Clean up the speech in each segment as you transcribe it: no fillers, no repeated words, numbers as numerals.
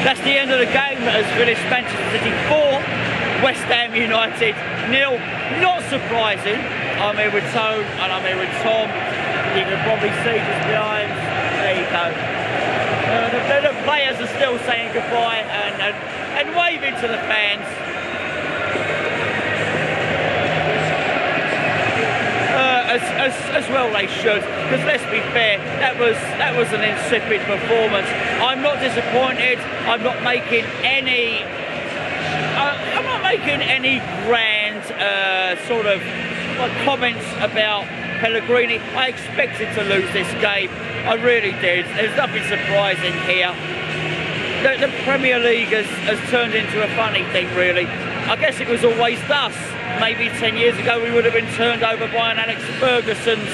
That's the end of the game as finished Manchester City 4, West Ham United 0. Not surprising. I'm here with Tone and I'm here with Tom. You can probably see just behind. There you go. The players are still saying goodbye and waving to the fans. As well they should, because let's be fair, that was an insipid performance. I'm not disappointed. I'm not making any grand sort of comments about Pellegrini. I expected to lose this game. I really did. There's nothing surprising here. The Premier League has turned into a funny thing, really. I guess it was always thus. Maybe 10 years ago we would have been turned over by an Alex Ferguson's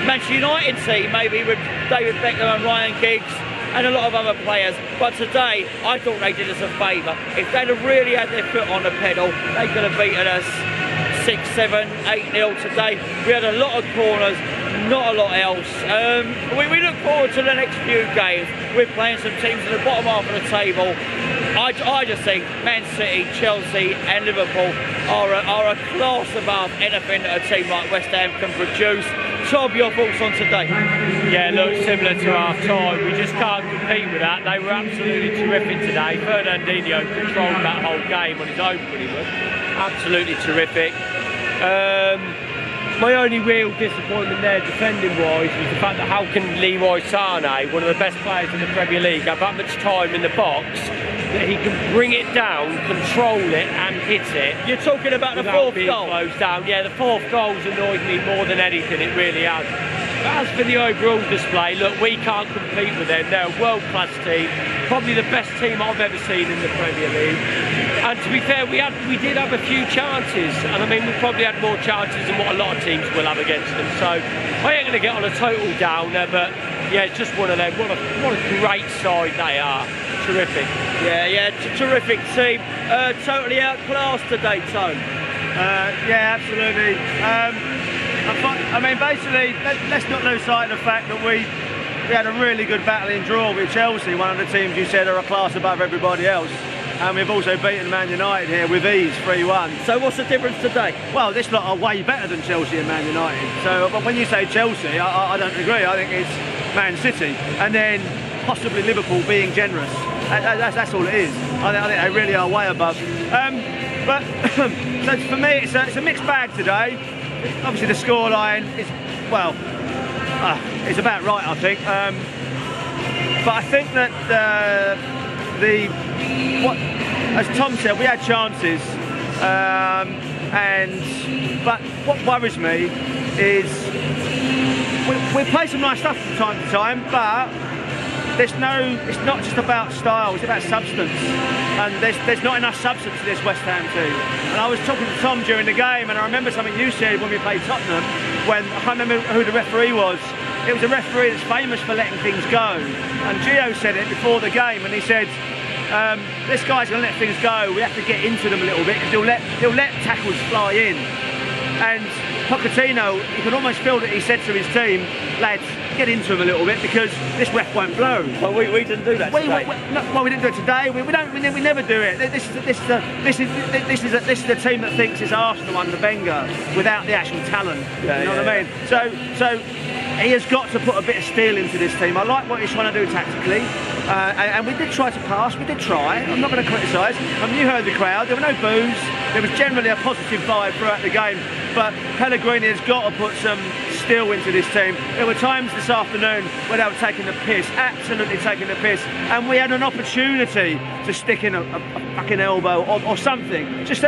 Manchester United team, maybe with David Beckham and Ryan Giggs and a lot of other players. But today, I thought they did us a favour. If they'd have really had their foot on the pedal, they could have beaten us 6, 7, 8-0 today. We had a lot of corners, not a lot else. We look forward to the next few games. We're playing some teams in the bottom half of the table. I just think Man City, Chelsea and Liverpool are a class above anything that a team like West Ham can produce. Tom, your thoughts on today? Yeah, look, similar to half time. We just can't compete with that. They were absolutely terrific today. Fernandinho controlled that whole game on his own pretty much. Absolutely terrific. My only real disappointment there, defending-wise, was the fact that how can Leroy Sané, one of the best players in the Premier League, have that much time in the box that he can bring it down, control it and hit it. You're talking about the fourth goal? Closed down. Yeah, the fourth goal's annoyed me more than anything, it really has. But as for the overall display, look, we can't compete with them. They're a world-class team, probably the best team I've ever seen in the Premier League. And to be fair, we did have a few chances, and I mean, we probably had more chances than what a lot of teams will have against them. So I ain't going to get on a total downer, but yeah, it's just one of them. What a great side they are. Terrific. Yeah, terrific team. Totally outclassed today, Tone. Yeah, absolutely. I mean, basically, let's not lose sight of the fact that we had a really good battling draw with Chelsea, one of the teams you said are a class above everybody else. And we've also beaten Man United here with ease, 3-1. So what's the difference today? Well, this lot are way better than Chelsea and Man United. So, but when you say Chelsea, I don't agree. I think it's Man City, and then possibly Liverpool being generous. That's all it is. I think they really are way above. But so for me, it's a mixed bag today. Obviously, the scoreline is, well, it's about right, I think. But I think that as Tom said, we had chances, but what worries me is we play some nice stuff from time to time, but it's not just about style, it's about substance, and there's not enough substance to this West Ham team. And I was talking to Tom during the game, and I remember something you said when we played Tottenham, when I can't remember who the referee was. It was a referee that's famous for letting things go, and Gio said it before the game, and he said, this guy's going to let things go. We have to get into them a little bit, because he'll let tackles fly in. And Pochettino, you can almost feel that he said to his team, lads, get into them a little bit, because this ref won't blow. Well, we didn't do that today. We didn't do it today. We never do it. This is a team that thinks it's Arsenal under Wenger without the actual talent. Yeah, you know what I mean? So he has got to put a bit of steel into this team. I like what he's trying to do tactically. And we did try to pass, we did try, I'm not going to criticise. You heard the crowd, there were no boos, there was generally a positive vibe throughout the game, but Pellegrini has got to put some steel into this team. There were times this afternoon where they were taking the piss, absolutely taking the piss, and we had an opportunity to stick in a fucking elbow or something, just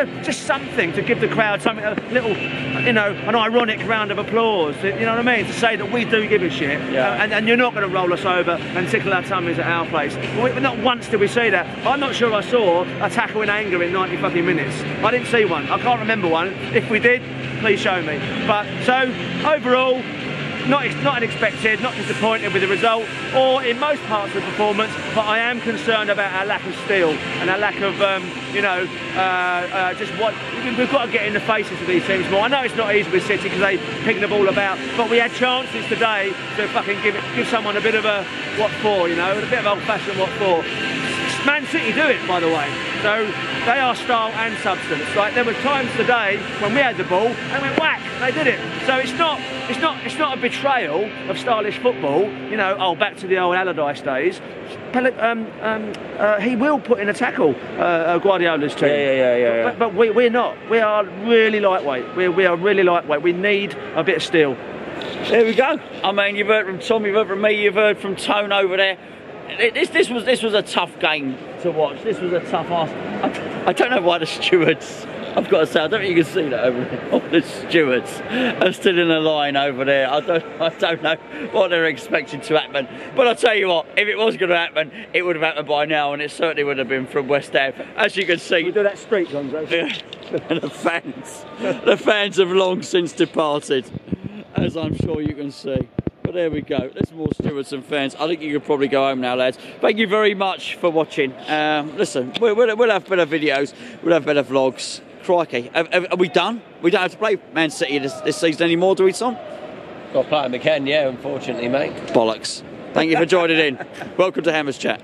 something to give the crowd something, a little, you know, an ironic round of applause, you know what I mean, to say that we do give a shit, and you're not going to roll us over and tickle our tummies at our place. Not once did we see that. I'm not sure I saw a tackle in anger in 90 fucking minutes. I didn't see one. I can't remember one. If we did, please show me. But so overall, not unexpected, not disappointed with the result, or in most parts of the performance. But I am concerned about our lack of steel and our lack of, just what we've got to get in the faces of these teams more. I know it's not easy with City because they pick the ball about, but we had chances today to fucking give someone a bit of a what for, you know, a bit of old-fashioned what for. Man City do it, by the way. So they are style and substance. Like there were times today when we had the ball and went whack. They did it. So it's not a betrayal of stylish football. You know, oh, back to the old Allardyce days. He will put in a tackle, Guardiola's team. Yeah. But we're not. We are really lightweight. We are really lightweight. We need a bit of steel. There we go. I mean, you've heard from Tom, you've heard from me, you've heard from Tone over there. This was a tough game to watch. This was a tough ask. I don't know why the stewards, I've got to say, I don't think you can see that over there. All the stewards are still in a line over there. I don't know what they're expecting to happen. But I'll tell you what, if it was going to happen, it would have happened by now, and it certainly would have been from West Ham. As you can see, We do that street, Gonzo. the fans have long since departed, as I'm sure you can see. But there we go. There's more stewards and fans. I think you could probably go home now, lads. Thank you very much for watching. Listen, we'll have better videos. We'll have better vlogs. Crikey. Are we done? We don't have to play Man City this season anymore, do we, Tom? Got to play them again, yeah, unfortunately, mate. Bollocks. Thank you for joining in. Welcome to Hammers Chat.